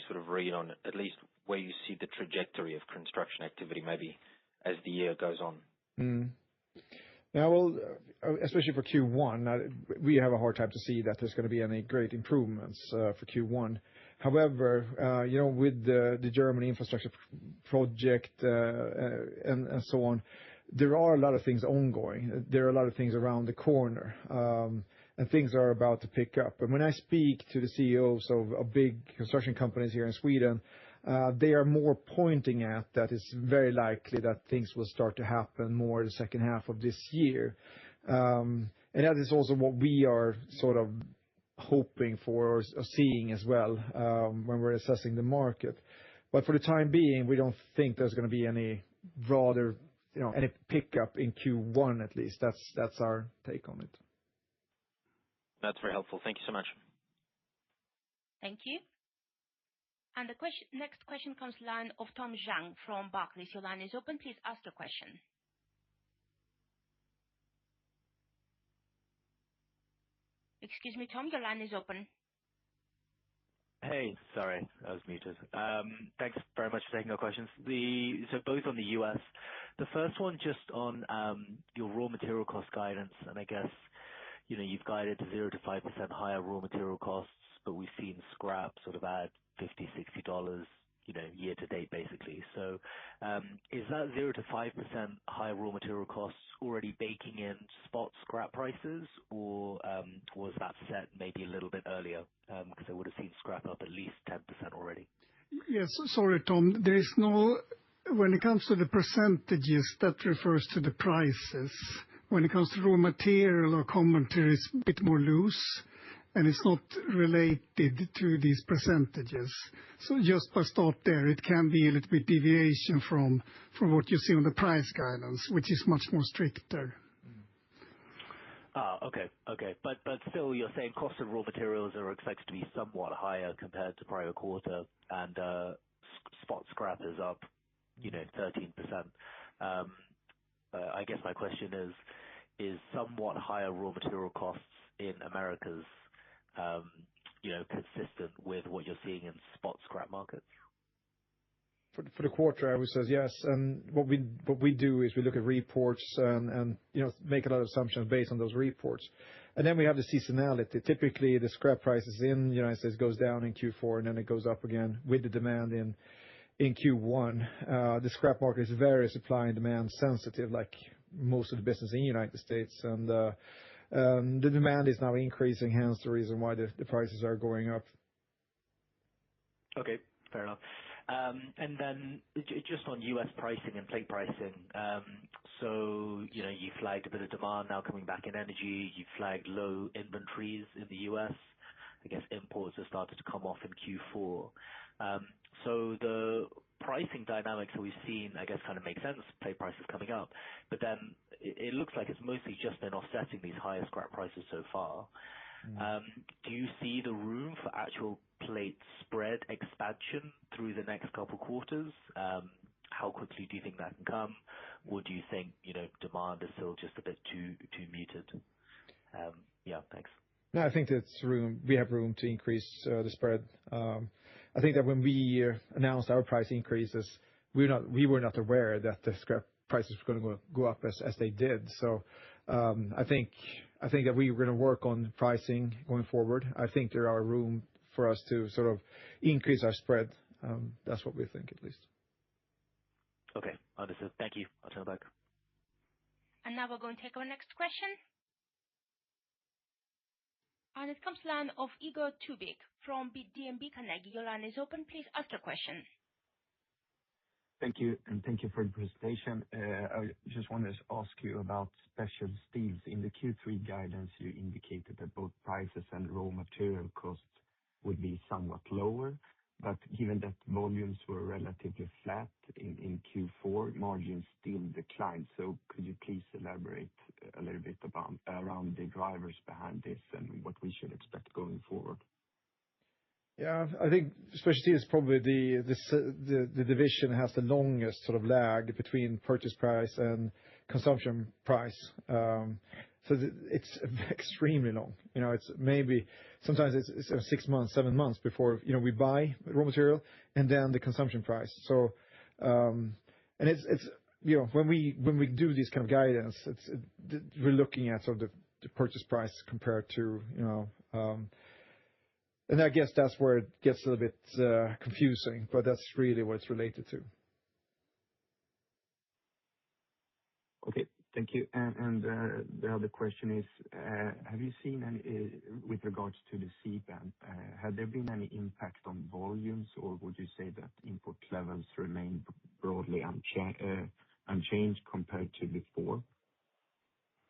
sort of read on at least where you see the trajectory of construction activity maybe as the year goes on? Now, well, especially for Q1, we have a hard time to see that there's going to be any great improvements for Q1. However, with the German infrastructure project and so on, there are a lot of things ongoing. There are a lot of things around the corner, and things are about to pick up. And when I speak to the CEOs of big construction companies here in Sweden, they are more pointing at that it's very likely that things will start to happen more the second half of this year. And that is also what we are sort of hoping for or seeing as well when we're assessing the market. But for the time being, we don't think there's going to be any broader, any pickup in Q1 at least. That's our take on it. That's very helpful. Thank you so much. Thank you. And the next question comes line of Tom Zhang from Barclays. Your line is open. Please ask the question. Excuse me, Tom, your line is open. Hey, sorry, I was muted. Thanks very much for taking our questions. So both on the US. The first one just on your raw material cost guidance, and I guess you've guided 0 to 5% higher raw material costs, but we've seen scrap sort of add $50-$60, year to date, basically. So is that 0 to 5% higher raw material costs already baking in spot scrap prices, or was that set maybe a little bit earlier? Because I would have seen scrap up at least 10% already. Yes, sorry, Tom. There is no, when it comes to the percentages, that refers to the prices. When it comes to raw material or commentary, it's a bit more loose, and it's not related to these percentages. So just by start there, it can be a little bit deviation from what you see on the price guidance, which is much more stricter. Okay. But still, you're saying cost of raw materials are expected to be somewhat higher compared to prior quarter, and spot scrap is up, 13%. I guess my question is somewhat higher raw material costs in Americas, consistent with what you're seeing in spot scrap markets? For the quarter, I would say yes. And what we do is we look at reports and make a lot of assumptions based on those reports. And then we have the seasonality. Typically, the scrap prices in the United States goes down in Q4, and then it goes up again with the demand in Q1. The scrap market is very supply and demand sensitive, like most of the business in the United States. And the demand is now increasing, hence the reason why the prices are going up. Okay, fair enough. And then just on U.S. pricing and plate pricing, so you flagged a bit of demand now coming back in energy. You flagged low inventories in the U.S. I guess imports have started to come off in Q4. So the pricing dynamics that we've seen, I guess, kind of make sense, plate prices coming up. But then it looks like it's mostly just been offsetting these higher scrap prices so far. Do you see the room for actual plate spread expansion through the next couple quarters? How quickly do you think that can come? Or do you think, demand is still just a bit too muted? Yeah, thanks. No, I think we have room to increase the spread. I think that when we announced our price increases, we were not aware that the scrap prices were going to go up as they did. So I think that we were going to work on pricing going forward. I think there are room for us to sort of increase our spread. That's what we think, at least. Okay, understood. Thank you. I'll turn it back. And now we're going to take our next question. And it comes line of Igor Tubic from DNB Carnegie. Your line is open. Please ask your question. Thank you, and thank you for the presentation. I just wanted to ask you about special steels. In the Q3 guidance, you indicated that both prices and raw material costs would be somewhat lower. But given that volumes were relatively flat in Q4, margins still declined. So could you please elaborate a little bit around the drivers behind this and what we should expect going forward? Yeah, I think specialty is probably the division has the longest sort of lag between purchase price and consumption price. So it's extremely long. It's maybe sometimes it's 6 months, 7 months before we buy raw material and then the consumption price. So and it's when we do this kind of guidance, we're looking at sort of the purchase price compared to and I guess that's where it gets a little bit confusing, but that's really what it's related to. Okay, thank you. And the other question is, have you seen any, with regards to the CBAM, had there been any impact on volumes, or would you say that import levels remain broadly unchanged compared to before?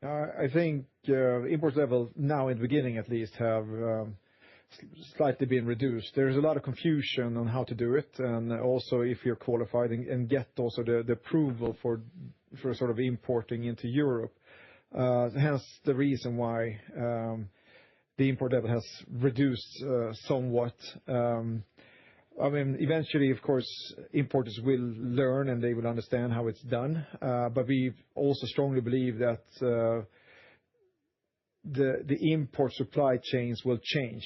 I think import levels now in the beginning at least have slightly been reduced. There's a lot of confusion on how to do it, and also if you're qualified and get also the approval for sort of importing into Europe. Hence the reason why the import level has reduced somewhat. I mean, eventually, of course, importers will learn and they will understand how it's done. But we also strongly believe that the import supply chains will change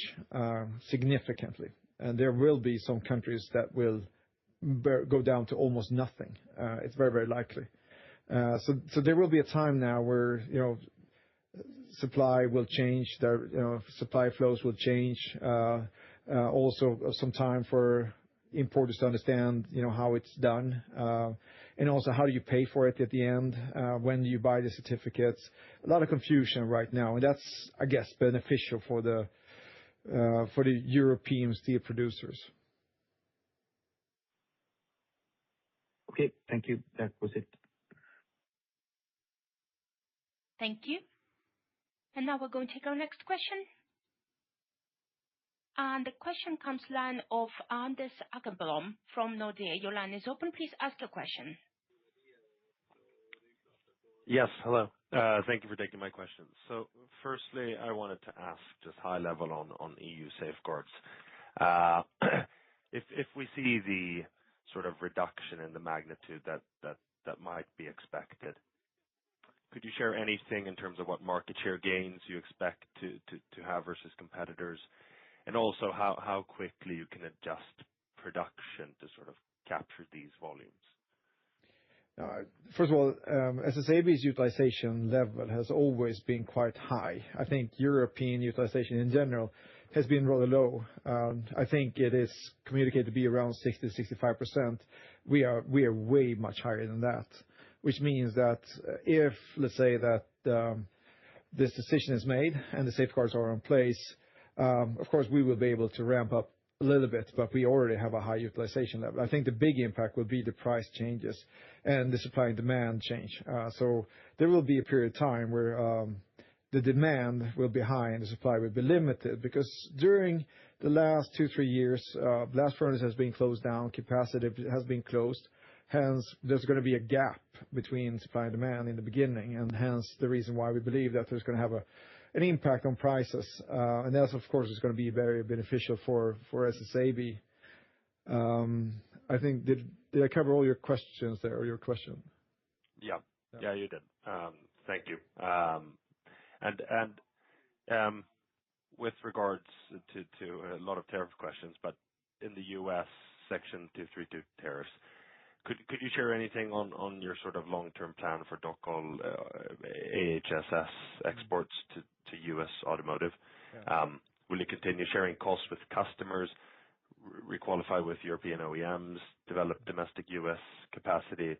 significantly, and there will be some countries that will go down to almost nothing. It's very, very likely. So there will be a time now where supply will change. Supply flows will change. Also, some time for importers to understand how it's done. And also, how do you pay for it at the end? When do you buy the certificates? A lot of confusion right now, and that's, I guess, beneficial for the European steel producers. Okay, thank you. That was it. Thank you. And now we're going to take our next question. And the question comes line of Anders Åkerblom from Nordea. Your line is open. Please ask your question. Yes, hello. Thank you for taking my question. So firstly, I wanted to ask just high level on EU safeguards. If we see the sort of reduction in the magnitude that might be expected, could you share anything in terms of what market share gains you expect to have versus competitors? And also how quickly you can adjust production to sort of capture these volumes? First of all, SSAB's utilization level has always been quite high. I think European utilization in general has been rather low. I think it is communicated to be around 60-65%. We are way much higher than that, which means that if, let's say that this decision is made and the safeguards are in place, of course, we will be able to ramp up a little bit, but we already have a high utilization level. I think the big impact will be the price changes and the supply and demand change. So there will be a period of time where the demand will be high and the supply will be limited, because during the last 2-3 years, blast furnace has been closed down, capacity has been closed. Hence, there's going to be a gap between supply and demand in the beginning, and hence the reason why we believe that there's going to have an impact on prices. And that, of course, is going to be very beneficial for SSAB. I think, did I cover all your questions there, or your question? Yeah, you did. Thank you. And with regards to a lot of tariff questions, but in the U.S. Section 232 tariffs, could you share anything on your sort of long-term plan for Dockall AHSS exports to U.S. automotive? Yeah. Will you continue sharing costs with customers, requalify with European OEMs, develop domestic U.S. capacity?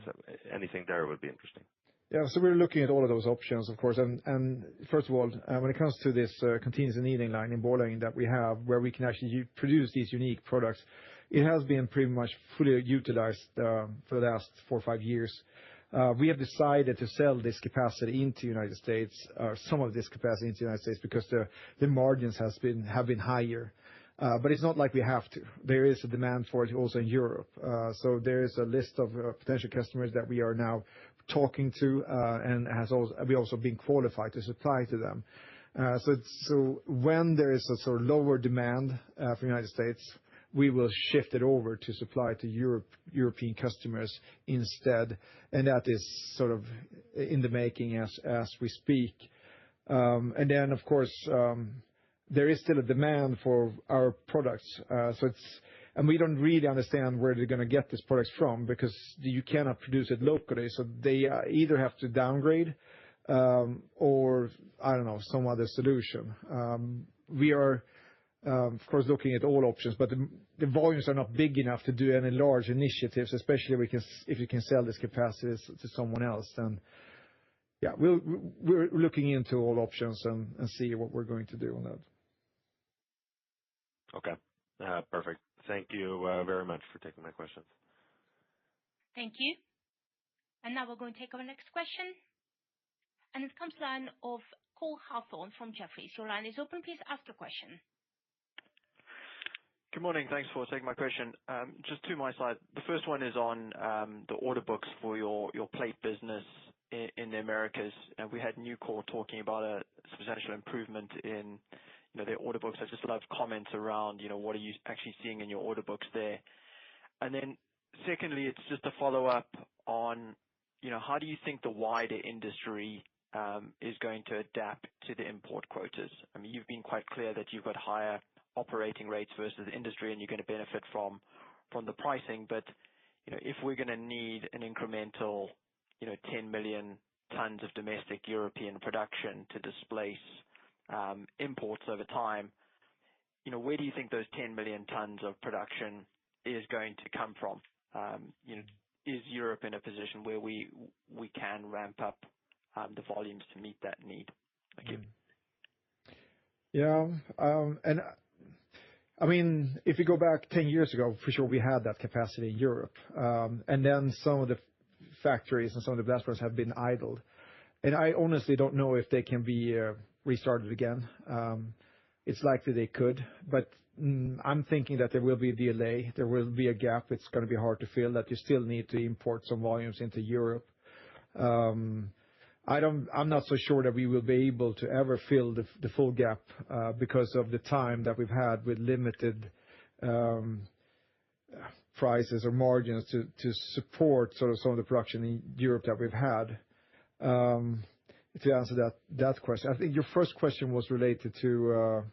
So anything there would be interesting. Yeah, so we're looking at all of those options, of course. And first of all, when it comes to this continuous annealing line in Borlänge that we have, where we can actually produce these unique products, it has been pretty much fully utilized for the last 4 or 5 years. We have decided to sell this capacity into the United States, or some of this capacity into the United States, because the margins have been higher. But it's not like we have to. There is a demand for it also in Europe. So there is a list of potential customers that we are now talking to, and we also been qualified to supply to them. So when there is a sort of lower demand from the United States, we will shift it over to supply to European customers instead, and that is sort of in the making as we speak. And then, of course, there is still a demand for our products. And we don't really understand where they're gonna get these products from, because you cannot produce it locally, so they either have to downgrade, or, I don't know, some other solution. We are, of course, looking at all options, but the volumes are not big enough to do any large initiatives, especially if you can sell these capacities to someone else. Then, yeah, we're looking into all options and see what we're going to do on that. Okay. Perfect. Thank you very much for taking my questions. Thank you. And now we're going to take our next question. And it comes line of Cole Hathorn from Jefferies. Your line is open. Please ask your question. Good morning. Thanks for taking my question. Just to my side, the first one is on the order books for your plate business in the Americas. We had Nucor talking about a substantial improvement in, their order books. I just love comments around, what are you actually seeing in your order books there? And then secondly, it's just a follow-up on, how do you think the wider industry is going to adapt to the import quotas? I mean, you've been quite clear that you've got higher operating rates versus the industry, and you're gonna benefit from the pricing. But, if we're gonna need an incremental, 10 million tons of domestic European production to displace imports over time, where do you think those 10 million tons of production is going to come from? Is Europe in a position where we can ramp up the volumes to meet that need? Thank you. Yeah. And I mean, if you go back 10 years ago, for sure, we had that capacity in Europe. And then some of the factories and some of the blast furnaces have been idled. And I honestly don't know if they can be restarted again. It's likely they could, but I'm thinking that there will be a delay. There will be a gap. It's gonna be hard to fill, that you still need to import some volumes into Europe. I'm not so sure that we will be able to ever fill the full gap, because of the time that we've had with limited prices or margins to support sort of some of the production in Europe that we've had. To answer that question, I think your first question was related to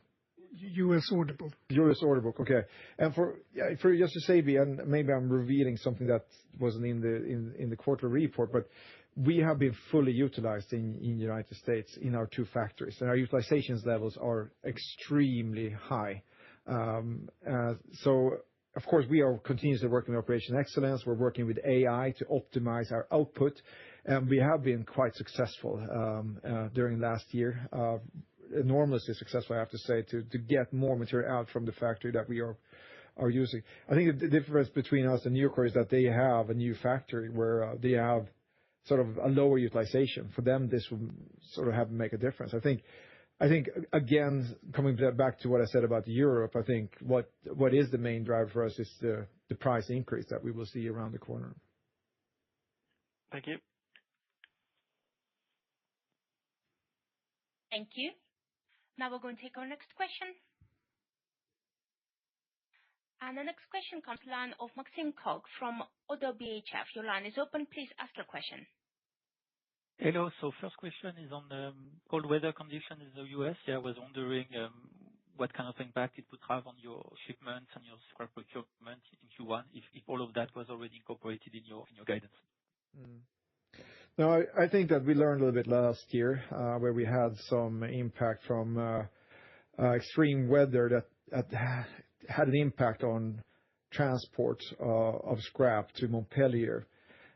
U.S. order book. U.S. order book, okay. And for SSAB, and maybe I'm revealing something that wasn't in the quarterly report, but we have been fully utilized in the United States in our two factories, and our utilizations levels are extremely high. So of course, we are continuously working on operational excellence. We're working with AI to optimize our output, and we have been quite successful during last year. Enormously successful, I have to say, to get more material out from the factory that we are using. I think the difference between us and Nucor is that they have a new factory where they have sort of a lower utilization. For them, this will sort of have to make a difference. I think again, coming back to what I said about Europe, I think what is the main driver for us is the price increase that we will see around the corner. Thank you. Thank you. Now we're going to take our next question. And the next question comes from the line of Maxime Kogge from ODDO BHF. Your line is open. Please ask your question. Hello. So first question is on the cold weather condition in the U.S. I was wondering what kind of impact it would have on your shipments and your scrap procurement in Q1, if all of that was already incorporated in your guidance. No, I think that we learned a little bit last year, where we had some impact from extreme weather that had an impact on transport of scrap to Montpellier.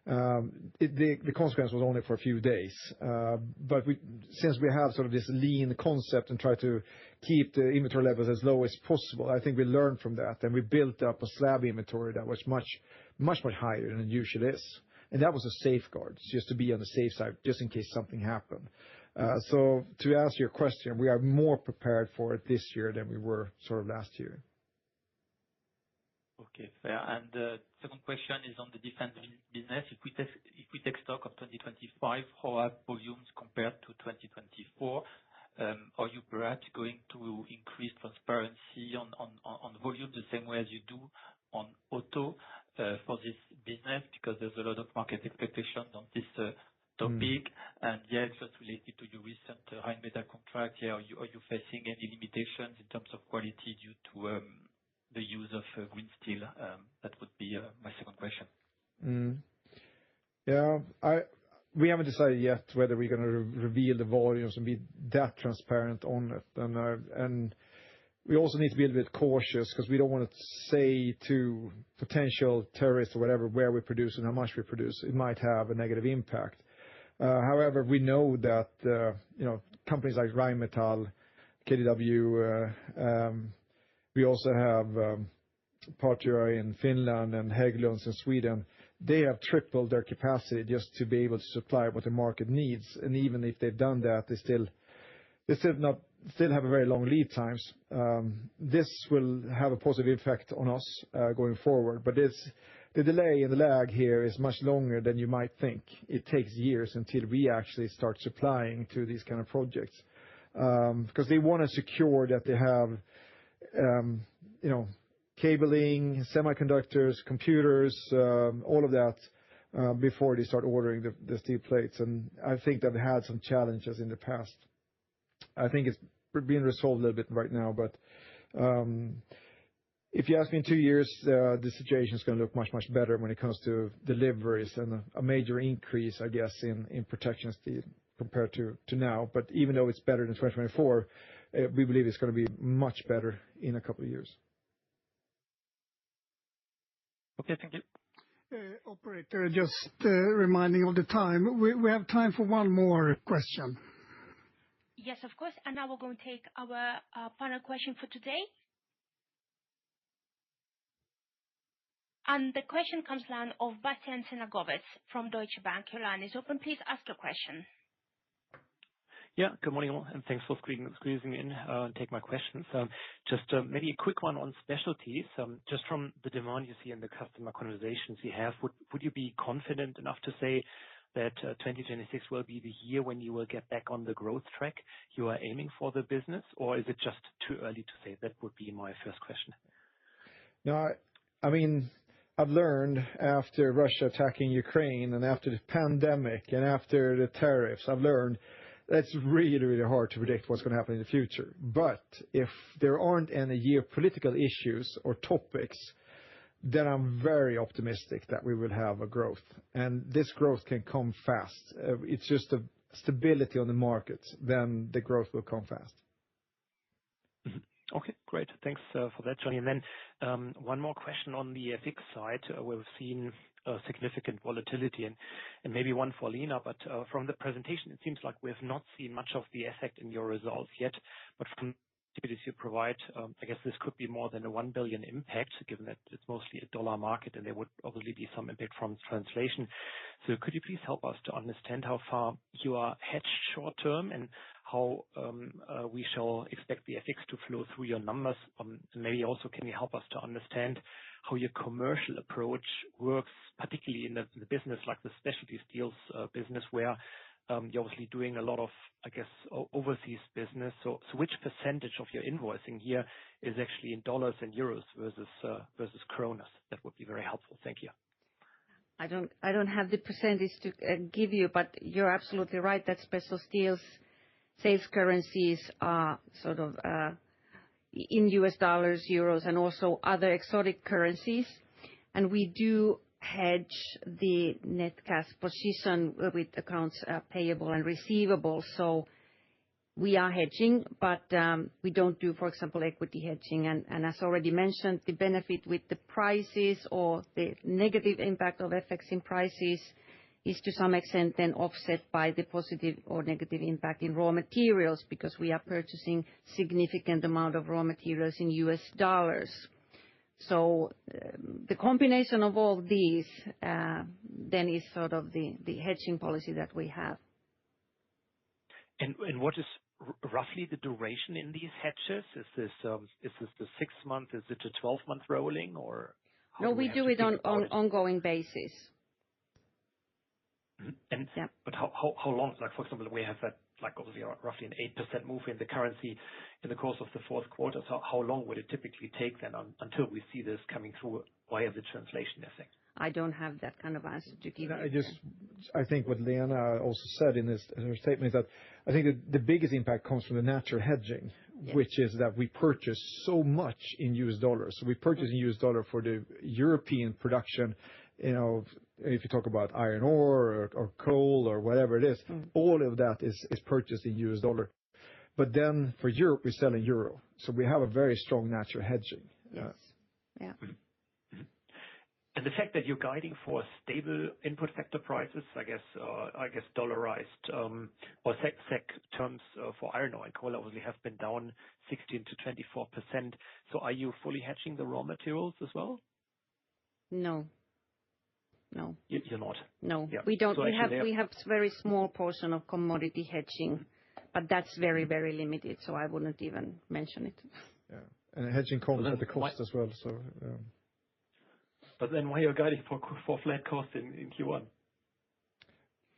The consequence was only for a few days. But since we have sort of this lean concept and try to keep the inventory levels as low as possible, I think we learned from that, and we built up a slab inventory that was much higher than it usually is. And that was a safeguard, just to be on the safe side, just in case something happened. So to answer your question, we are more prepared for it this year than we were sort of last year. Okay, fair. Second question is on the defense business. If we take stock of 2025, how are volumes compared to 2024? Are you perhaps going to increase transparency on volume the same way as you do on auto for this business? Because there's a lot of market expectations on this topic. Yeah, just related to your recent Rheinmetall contract, are you facing any limitations in terms of quality due to the use of green steel? That would be my second question. Yeah, we haven't decided yet whether we're going to reveal the volumes and be that transparent on it. And we also need to be a little bit cautious because we don't want to say to potential terrorists or whatever where we produce and how much we produce. It might have a negative impact. However, we know that companies like Rheinmetall, KDW, we also have Patria in Finland and Hägglunds in Sweden. They have tripled their capacity just to be able to supply what the market needs. And even if they've done that, they still have a very long lead times. This will have a positive effect on us going forward. But the delay and the lag here is much longer than you might think. It takes years until we actually start supplying to these kind of projects because they want to secure that they have cabling, semiconductors, computers, all of that before they start ordering the steel plates. And I think they've had some challenges in the past. I think it's being resolved a little bit right now. But if you ask me in 2 years, the situation is going to look much, much better when it comes to deliveries and a major increase, I guess, in protection steel compared to now. But even though it's better than 2024, we believe it's going to be much better in a couple of years. Okay, thank you. Operator, just reminding of the time. We have time for one more question. Yes, of course. And now we're going to take our final question for today. And the question comes line of Bastian Synagowitz from Deutsche Bank. Your line is open. Please ask your question. Yeah, good morning all, and thanks for squeezing in and take my questions. Just maybe a quick one on specialties. Just from the demand you see in the customer conversations you have, would you be confident enough to say that 2026 will be the year when you will get back on the growth track you are aiming for the business, or is it just too early to say? That would be my first question. No, I mean, I've learned after Russia attacking Ukraine and after the pandemic and after the tariffs, I've learned that's really, really hard to predict what's going to happen in the future. But if there aren't any geopolitical issues or topics, then I'm very optimistic that we will have a growth. And this growth can come fast. It's just a stability on the market, then the growth will come fast. Okay, great. Thanks for that, Johnny. And then one more question on the FX side. We've seen significant volatility and maybe one for Lena, but from the presentation, it seems like we have not seen much of the effect in your results yet. But from activities you provide, I guess this could be more than a 1 billion impact, given that it's mostly a dollar market and there would obviously be some impact from translation. So could you please help us to understand how far you are hedged short term and how we shall expect the FX to flow through your numbers? And maybe also can you help us to understand how your commercial approach works, particularly in the business like the specialty steels business, where you're obviously doing a lot of, I guess, overseas business. So which percentage of your invoicing here is actually in dollars and euros versus kronas? That would be very helpful. Thank you. I don't have the percentage to give you, but you're absolutely right that special steels sales currencies are sort of in US dollars, euros, and also other exotic currencies. And we do hedge the net cash position with accounts payable and receivable. So we are hedging, but we don't do, for example, equity hedging. And as already mentioned, the benefit with the prices or the negative impact of FX in prices is to some extent then offset by the positive or negative impact in raw materials because we are purchasing significant amount of raw materials in US dollars. So the combination of all these then is sort of the hedging policy that we have. And what is roughly the duration in these hedges? Is this the 6 month? Is it a 12-month rolling or? No, we do it on ongoing basis. But how long? Like, for example, we have that, like, obviously roughly an 8% move in the currency in the course of the fourth quarter. So how long would it typically take then until we see this coming through via the translation effect? I don't have that kind of answer to give you. I think what Lena also said in her statement is that I think that the biggest impact comes from the natural hedging, which is that we purchase so much in US dollars. So we purchase in US dollar for the European production. You know, if you talk about iron ore or coal or whatever it is, all of that is purchased in US dollar. But then for Europe, we sell in euro. So we have a very strong natural hedging. Yes. Yeah. And the fact that you're guiding for stable input factor prices, I guess dollarized or SEK terms for iron ore and coal obviously have been down 16 to 24%. So are you fully hedging the raw materials as well? No. You're not? No. Yeah. We don't. So we have very small portion of commodity hedging, but that's very, very limited, so I wouldn't even mention it. Yeah. And hedging comes at the cost as well, so. But then why are you guiding for flat cost in Q1?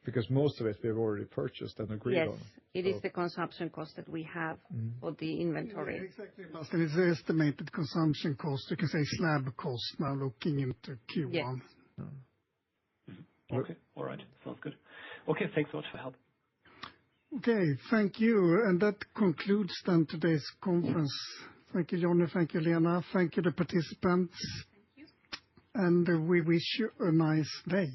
Because most of it we've already purchased and agreed on. Yes, it is the consumption cost that we have for the inventory. Yeah, exactly, Bastian. It's the estimated consumption cost. You can say slab cost now looking into Q1. Yes. Okay. All right. Sounds good. Okay. Thanks so much for help. Okay. Thank you. And that concludes then today's conference. Thank you, Johnny. Thank you, Lena. Thank you, the participants. Thank you. And we wish you a nice day.